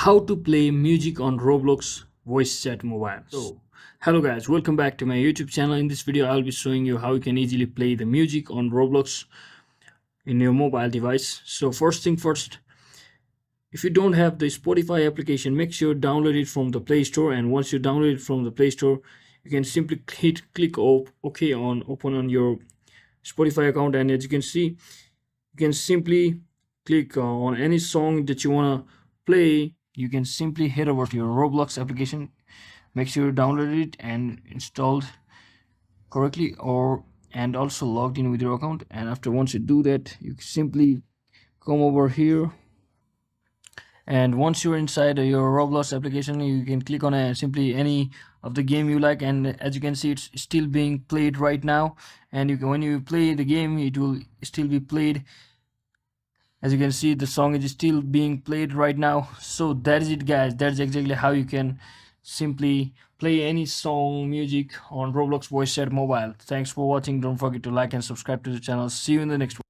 How to play music on Roblox Voice Chat Mobile. So, hello guys, welcome back to my YouTube channel. In this video, I'll be showing you how you can easily play the music on Roblox in your mobile device. So, first thing first, if you don't have the Spotify application, make sure you download it from the Play Store. And once you download it from the Play Store, you can simply click OK on open on your Spotify account. And as you can see, you can simply click on any song that you want to play. You can simply head over to your Roblox application, make sure you download it and installed correctly, and also logged in with your account. And after once you do that, you simply come over here, and once you're inside your Roblox application, you can click on simply any of the game you like. And as you can see, it's still being played right now, and when you play the game, it will still be played. As you can see, the song is still being played right now. So that is it guys, that's exactly how you can simply play any song music on Roblox Voice Chat Mobile. Thanks for watching. Don't forget to like and subscribe to the channel. See you in the next one.